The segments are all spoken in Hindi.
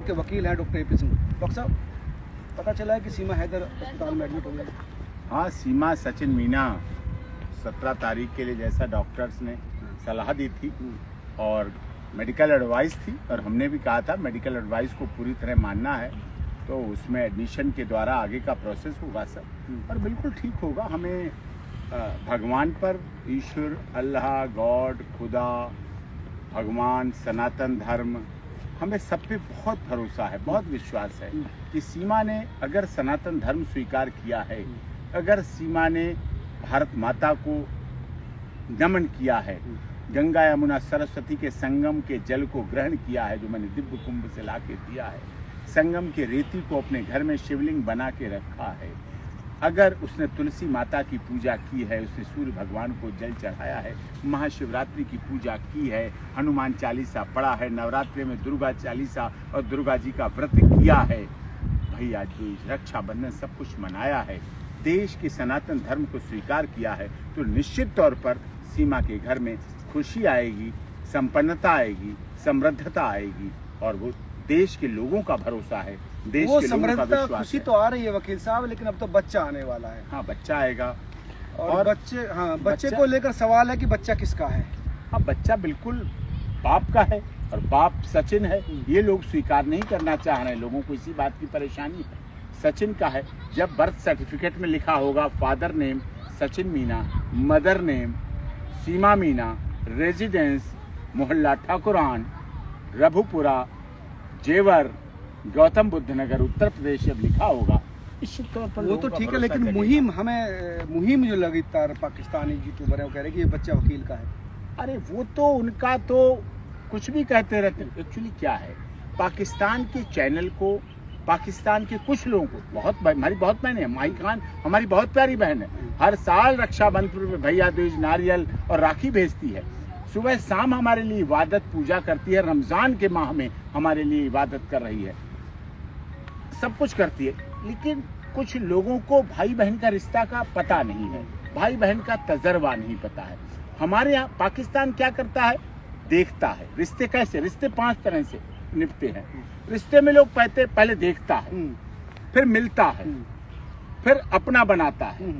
के वकील हैं डॉक्टर AP सिंह। डॉक्टर साहब, पता चला है कि सीमा हैदर अस्पताल में एडमिट हो गई। हाँ, सीमा सचिन मीना 17 तारीख के लिए जैसा डॉक्टर्स ने सलाह दी थी और मेडिकल एडवाइस थी, और हमने भी कहा था मेडिकल एडवाइस को पूरी तरह मानना है, तो उसमें एडमिशन के द्वारा आगे का प्रोसेस होगा सर, और बिल्कुल ठीक होगा। हमें भगवान पर, ईश्वर, अल्लाह, गॉड, खुदा, भगवान, सनातन धर्म, हमें सब पे बहुत भरोसा है, बहुत विश्वास है कि सीमा ने अगर सनातन धर्म स्वीकार किया है, अगर सीमा ने भारत माता को नमन किया है, गंगा यमुना सरस्वती के संगम के जल को ग्रहण किया है जो मैंने दिव्य कुंभ से ला के दिया है, संगम के रेती को अपने घर में शिवलिंग बना के रखा है, अगर उसने तुलसी माता की पूजा की है, उसने सूर्य भगवान को जल चढ़ाया है, महाशिवरात्रि की पूजा की है, हनुमान चालीसा पढ़ा है, नवरात्रि में दुर्गा चालीसा और दुर्गा जी का व्रत किया है, भैया दूज, रक्षाबंधन सब कुछ मनाया है, देश के सनातन धर्म को स्वीकार किया है, तो निश्चित तौर पर सीमा के घर में खुशी आएगी, संपन्नता आएगी, समृद्धता आएगी, और वो देश के लोगों का भरोसा है, देश के लोगों का विश्वास है। खुशी तो आ रही है वकील साहब, लेकिन अब तो बच्चा आने वाला है। हाँ, बच्चा आएगा, और बच्चे को लेकर सवाल है कि बच्चा किसका है। हाँ, बच्चा बिल्कुल बाप का है, और बाप सचिन है। ये लोग स्वीकार नहीं करना चाह रहे हैं, लोगों को इसी बात की परेशानी है। सचिन का है, जब बर्थ सर्टिफिकेट में लिखा होगा father name Sachin Meena, mother name Seema Meena, residence Mohalla Thakuran, Raghupura, जेवर, गौतम बुद्ध नगर, उत्तर प्रदेश जब लिखा होगा, निश्चित तौर पर वो तो ठीक है, लेकिन मुहिम जो लगातार पाकिस्तानी यूट्यूबर है वो कह रहे हैं कि ये बच्चा वकील का है। अरे वो तो उनका तो कुछ भी कहते रहते हैं। एक्चुअली क्या है, पाकिस्तान के चैनल को, पाकिस्तान के कुछ लोगों को, हमारी बहुत बहन है, माही खान हमारी बहुत प्यारी बहन है, हर साल रक्षाबंधन में भैया दूज, नारियल और राखी भेजती है, सुबह शाम हमारे लिए इबादत पूजा करती है, रमजान के माह में हमारे लिए इबादत कर रही है, सब कुछ करती है। लेकिन कुछ लोगों को भाई बहन का रिश्ता का पता नहीं है, भाई बहन का तजर्बा नहीं पता है। हमारे यहाँ पाकिस्तान क्या करता है, देखता है रिश्ते कैसे, रिश्ते 5 तरह से निपटते हैं। रिश्ते में लोग पहले देखता है, फिर मिलता है, फिर अपना बनाता है,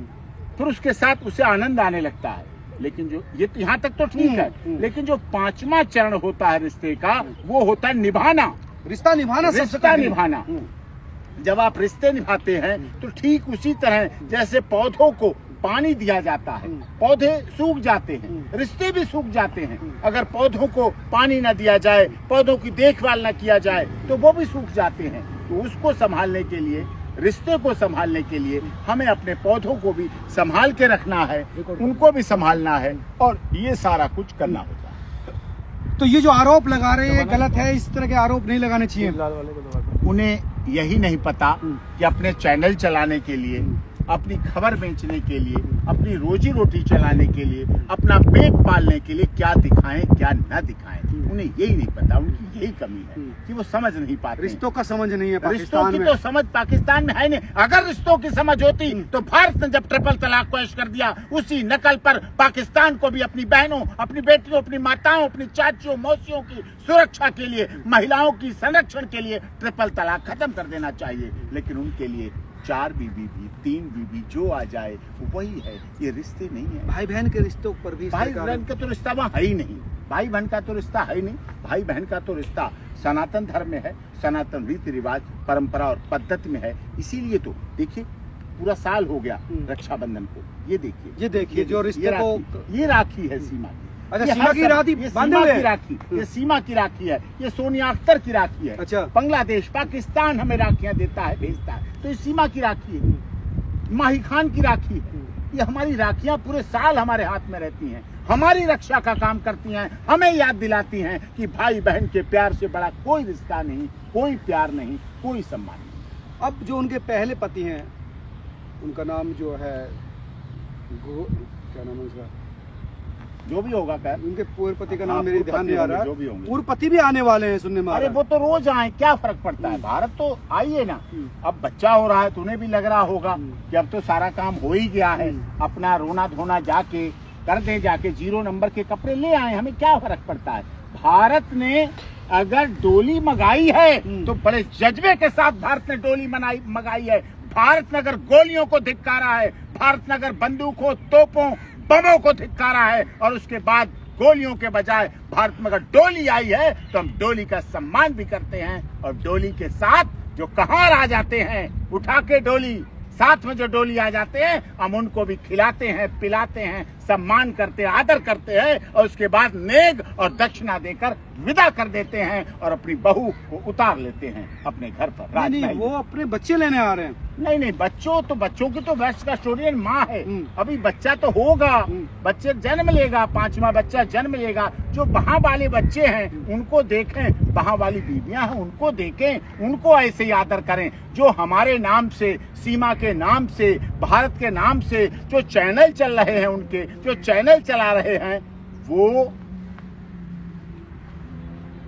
फिर उसके साथ उसे आनंद आने लगता है। लेकिन जो ये तो यहाँ तक तो ठीक है, लेकिन जो 5वां चरण होता है रिश्ते का, वो होता है निभाना, रिश्ता निभाना। जब आप रिश्ते निभाते हैं तो ठीक उसी तरह जैसे पौधों को पानी दिया जाता है, पौधे सूख जाते हैं, रिश्ते भी सूख जाते हैं। अगर पौधों को पानी न दिया जाए, पौधों की देखभाल न किया जाए, तो वो भी सूख जाते हैं। तो उसको संभालने के लिए, रिश्ते को संभालने के लिए हमें अपने पौधों को भी संभाल के रखना है, उनको भी संभालना है, और ये सारा कुछ करना होता है। तो ये जो आरोप लगा रहे हैं गलत है, इस तरह के आरोप नहीं लगाने चाहिए। उन्हें यही नहीं पता कि अपने चैनल चलाने के लिए, अपनी खबर बेचने के लिए, अपनी रोजी रोटी चलाने के लिए, अपना पेट पालने के लिए क्या दिखाएं क्या न दिखाएं, उन्हें यही नहीं पता। उनकी यही कमी है कि वो समझ नहीं पाते। रिश्तों का समझ नहीं है रिश्तों की तो समझ पाकिस्तान में है नहीं। अगर रिश्तों की समझ होती तो भारत ने जब ट्रिपल तलाक को ऐश कर दिया, उसी नकल पर पाकिस्तान को भी अपनी बहनों, अपनी बेटियों, अपनी माताओं, अपनी चाचियों, मौसियों की सुरक्षा के लिए, महिलाओं की संरक्षण के लिए ट्रिपल तलाक खत्म कर देना चाहिए। लेकिन उनके लिए 4 बीबी भी, 3 बीबी जो आ जाए वही है। ये रिश्ते नहीं है। भाई बहन के रिश्तों पर भी, भाई बहन का तो रिश्ता वहाँ है ही नहीं, भाई बहन का तो रिश्ता है ही नहीं। भाई बहन का तो रिश्ता सनातन धर्म में है, सनातन रीति रिवाज, परंपरा और पद्धति में है। इसीलिए तो देखिए पूरा साल हो गया रक्षाबंधन को, ये देखिए जो रिश्ते को, ये राखी है सीमा की। अच्छा, सीमा की राखी बांधे हुए राखी, ये सीमा की राखी है, ये सोनिया अख्तर की राखी है। अच्छा, बांग्लादेश, पाकिस्तान हमें राखियां देता है, भेजता है, तो ये सीमा की राखी है, माही खान की राखी है। ये हमारी राखियां पूरे साल हमारे हाथ में रहती हैं, हमारी रक्षा का काम करती हैं, हमें याद दिलाती हैं कि भाई बहन के प्यार से बड़ा कोई रिश्ता नहीं, कोई प्यार नहीं, कोई सम्मान नहीं। अब जो उनके पहले पति हैं, उनका नाम जो है क्या नाम है उसका, जो भी होगा क्या, उनके पूर्व पति का नाम मेरे ध्यान नहीं आ रहा। जो भी होंगे, पूर्व पति भी आने वाले हैं सुनने में। अरे वो तो रोज आए, क्या फर्क पड़ता है, भारत तो आइए ना। अब बच्चा हो रहा है तो उन्हें भी लग रहा होगा कि अब तो सारा काम हो ही गया है, अपना रोना धोना जाके कर दें, जाके 0 नंबर के कपड़े ले आए, हमें क्या फर्क पड़ता है। भारत ने अगर डोली मंगाई है तो बड़े जज्बे के साथ भारत ने डोली मंगाई है। भारत ने अगर गोलियों को धिक्कारा है, भारत ने अगर बंदूकों, तोपों, बमों को धिक्कारा है, और उसके बाद गोलियों के बजाय भारत में अगर डोली आई है तो हम डोली का सम्मान भी करते हैं। और डोली के साथ जो कहार आ जाते हैं, उठा के डोली, साथ में जो डोली आ जाते हैं, हम उनको भी खिलाते हैं, पिलाते हैं, सम्मान करते हैं, आदर करते हैं, और उसके बाद नेग और दक्षिणा देकर विदा कर देते हैं और अपनी बहू को उतार लेते हैं अपने घर पर। नहीं, वो अपने बच्चे लेने आ रहे हैं। नहीं, बच्चों की तो वेस्ट कस्टोडियन माँ है। अभी बच्चा तो होगा, बच्चे जन्म लेगा, 5वां बच्चा जन्म लेगा। जो वहाँ वाले बच्चे हैं उनको देखें, वहाँ वाली बीवियां हैं उनको देखें, उनको ऐसे ही आदर करें। जो हमारे नाम से, सीमा के नाम से, भारत के नाम से जो चैनल चल रहे हैं, उनके जो चैनल चला रहे हैं, वो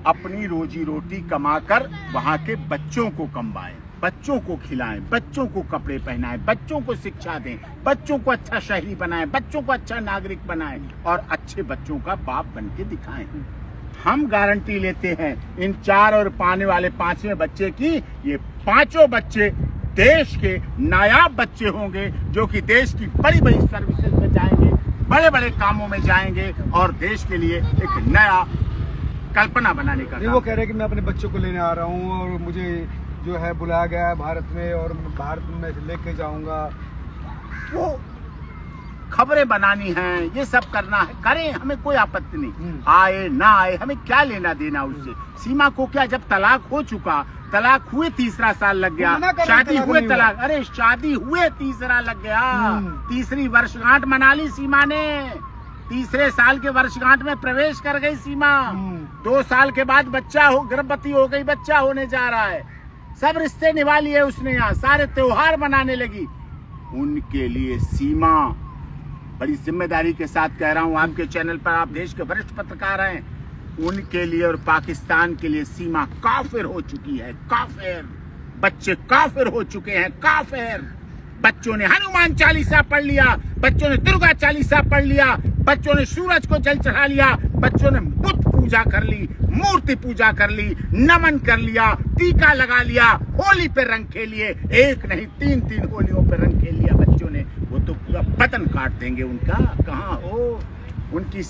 अपनी रोजी रोटी कमाकर वहां के बच्चों को कमाएं, बच्चों को खिलाएं, बच्चों को कपड़े पहनाएं, बच्चों को शिक्षा दें, बच्चों को अच्छा शहरी बनाएं, बच्चों को अच्छा नागरिक बनाएं और अच्छे बच्चों का बाप बन के दिखाएं। हम गारंटी लेते हैं इन 4 और पाने वाले 5वें बच्चे की, ये 5 बच्चे देश के नायाब बच्चे होंगे, जो कि देश की बड़ी बड़ी सर्विसेज में जाएंगे, बड़े बड़े कामों में जाएंगे और देश के लिए एक नया कल्पना बनाने का। वो कह रहे हैं कि मैं अपने बच्चों को लेने आ रहा हूँ और मुझे जो है बुलाया गया है भारत में और भारत में लेके जाऊंगा। वो खबरें बनानी हैं, ये सब करना है, करें, हमें कोई आपत्ति नहीं। आए ना आए, हमें क्या लेना देना उससे। सीमा को क्या, जब तलाक हो चुका, तलाक हुए 3रा साल लग गया, शादी हुए तलाक, अरे शादी हुए 3रा लग गया, 3री वर्षगांठ मना ली सीमा ने, 3रे साल के वर्षगांठ में प्रवेश कर गई सीमा। 2 साल के बाद बच्चा हो, गर्भवती हो गई, बच्चा होने जा रहा है, सब रिश्ते निभा लिए उसने, यहाँ सारे त्योहार मनाने लगी। उनके लिए सीमा, बड़ी जिम्मेदारी के साथ कह रहा हूँ, आपके चैनल पर, आप देश के वरिष्ठ पत्रकार हैं, उनके लिए और पाकिस्तान के लिए सीमा काफिर हो चुकी है, काफिर। बच्चे काफिर हो चुके हैं, काफिर। बच्चों ने हनुमान चालीसा पढ़ लिया, बच्चों ने दुर्गा चालीसा पढ़ लिया, बच्चों ने सूरज को जल चढ़ा लिया, बच्चों ने बुत पूजा कर ली, मूर्ति पूजा कर ली, नमन कर लिया, टीका लगा लिया, होली पे रंग खेल लिए, 1 नहीं 3 होलियों पे रंग खेल लिया बच्चों ने। वो तो पूरा बदन काट देंगे उनका, कहाँ हो उनकी।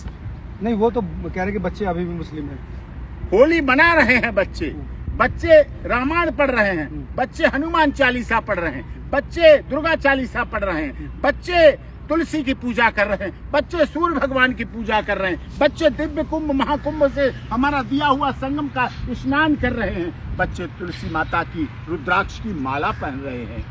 नहीं, वो तो कह रहे कि बच्चे अभी भी मुस्लिम हैं, होली मना रहे हैं बच्चे, बच्चे रामायण पढ़ रहे हैं, बच्चे हनुमान चालीसा पढ़ रहे हैं, बच्चे दुर्गा चालीसा पढ़ रहे हैं, बच्चे तुलसी की पूजा कर रहे हैं, बच्चे सूर्य भगवान की पूजा कर रहे हैं, बच्चे दिव्य कुंभ महाकुंभ से हमारा दिया हुआ संगम का स्नान कर रहे हैं, बच्चे तुलसी माता की रुद्राक्ष की माला पहन रहे हैं।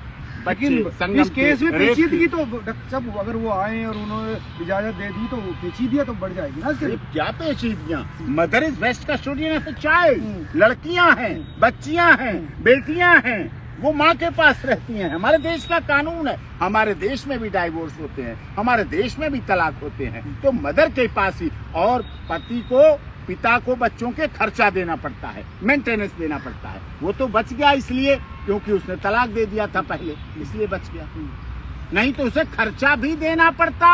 लेकिन इस केस में पेचीदगी तो जब अगर वो आए और उन्होंने इजाजत दे दी तो पेचीदगियां तो बढ़ जाएगी ना। क्या पेचीदगियां, mother is best custodian of the child. लड़कियां हैं, बच्चियां हैं, बेटियां हैं, वो माँ के पास रहती हैं। हमारे देश का कानून है, हमारे देश में भी डाइवोर्स होते हैं, हमारे देश में भी तलाक होते हैं, तो मदर के पास ही, और पति को, पिता को बच्चों के खर्चा देना पड़ता है, मेंटेनेंस देना पड़ता है। वो तो बच गया इसलिए क्योंकि उसने तलाक दे दिया था पहले, इसलिए बच गया, नहीं तो उसे खर्चा भी देना पड़ता।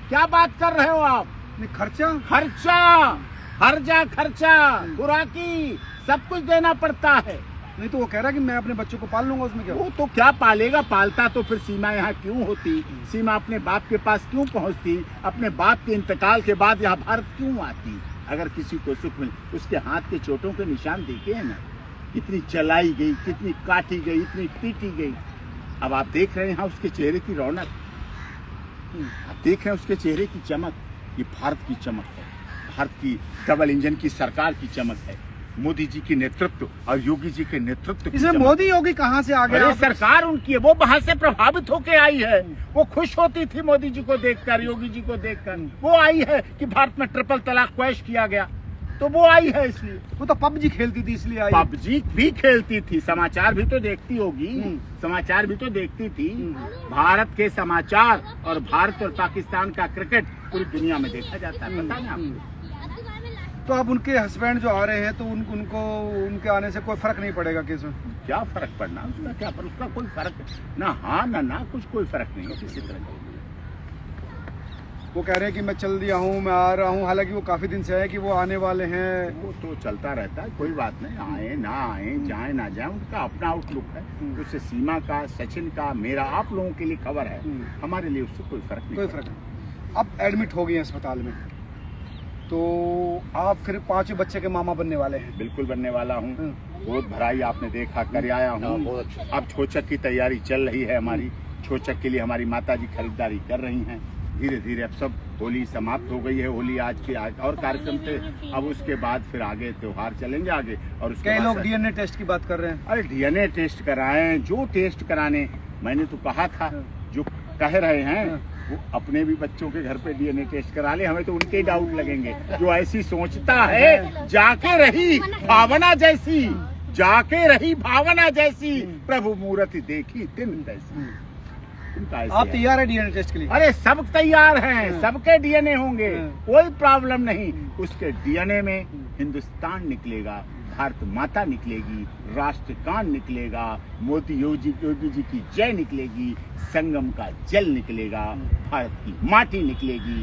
क्या बात कर रहे हो आप? खर्चा, हर्जा खर्चा, खुराकी, सब कुछ देना पड़ता है। नहीं तो वो कह रहा कि मैं अपने बच्चों को पाल लूंगा, उसमें क्या? वो तो क्या पालेगा, पालता तो फिर सीमा यहाँ क्यों होती, सीमा अपने बाप के पास क्यों पहुँचती, अपने बाप के इंतकाल के बाद यहाँ भारत क्यों आती? अगर किसी को सुख मिले, उसके हाथ के चोटों के निशान देखे हैं ना, कितनी चलाई गई, कितनी काटी गई, इतनी पीटी गई। अब आप देख रहे हैं यहाँ उसके चेहरे की रौनक, आप देख रहे हैं उसके चेहरे की चमक। ये भारत की चमक है, भारत की डबल इंजन की सरकार की चमक है, मोदी जी की नेतृत्व और योगी जी के नेतृत्व। इसमें मोदी योगी कहाँ से आ गया? सरकार उनकी है, वो वहां से प्रभावित होकर आई है। वो खुश होती थी मोदी जी को देखकर, योगी जी को देखकर। वो आई है कि भारत में ट्रिपल तलाक पेश किया गया, तो वो आई है इसलिए। वो तो पबजी खेलती थी इसलिए आई। पबजी भी खेलती थी, समाचार भी तो देखती होगी, समाचार भी तो देखती थी। भारत के समाचार और भारत और पाकिस्तान का क्रिकेट पूरी दुनिया में देखा जाता है, पता नहीं आपको? तो अब उनके हस्बैंड जो आ रहे हैं तो उनको उनके आने से कोई फर्क नहीं पड़ेगा केस में? क्या फर्क पड़ना उसका, क्या पर उसका कोई फर्क ना, हाँ ना, कुछ कोई फर्क नहीं है किसी तरह का। वो कह रहे हैं कि मैं चल दिया हूँ, मैं आ रहा हूँ, हालांकि वो काफी दिन से है कि वो आने वाले हैं। वो तो चलता रहता है, कोई बात नहीं, आए ना आए, जाए ना जाए, उनका अपना आउटलुक है। उससे सीमा का, सचिन का, मेरा, आप लोगों के लिए खबर है, हमारे लिए उससे कोई फर्क नहीं। कोई फर्क नहीं। अब एडमिट हो गए हैं अस्पताल में, तो आप फिर 5 बच्चे के मामा बनने वाले हैं? बिल्कुल बनने वाला हूँ। बहुत भराई आपने देखा, कर आया हूँ। अब छोचक की तैयारी चल रही है हमारी। छोचक के लिए हमारी माताजी खरीदारी कर रही हैं। धीरे धीरे अब सब, होली समाप्त हो गई है, होली आज के और कार्यक्रम थे, अब उसके बाद फिर आगे त्योहार चलेंगे आगे। और उसके कई बाद लोग डीएनए टेस्ट की बात कर रहे हैं। अरे डीएनए टेस्ट कराएं, जो टेस्ट कराने, मैंने तो कहा था, जो कह रहे हैं वो अपने भी बच्चों के घर पे डीएनए टेस्ट करा ले, हमें तो उनके डाउट लगेंगे। जो ऐसी सोचता है, जाके रही भावना जैसी, जाके रही भावना जैसी, प्रभु मूर्ति देखी दिन तैसी। आप तैयार है डीएनए टेस्ट के लिए? अरे सब तैयार हैं, सबके डीएनए होंगे, कोई प्रॉब्लम नहीं। उसके डीएनए में हिंदुस्तान निकलेगा, भारत माता निकलेगी, राष्ट्रगान निकलेगा, मोदी योगी जी की जय निकलेगी, संगम का जल निकलेगा, भारत की माटी निकलेगी,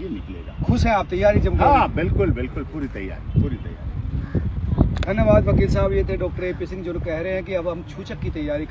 ये निकलेगा। खुश है आप? तैयारी जमकर? हाँ बिल्कुल बिल्कुल, पूरी तैयारी, पूरी तैयारी। धन्यवाद वकील साहब। ये थे डॉक्टर AP सिंह जो कह रहे हैं कि अब हम छूचक की तैयारी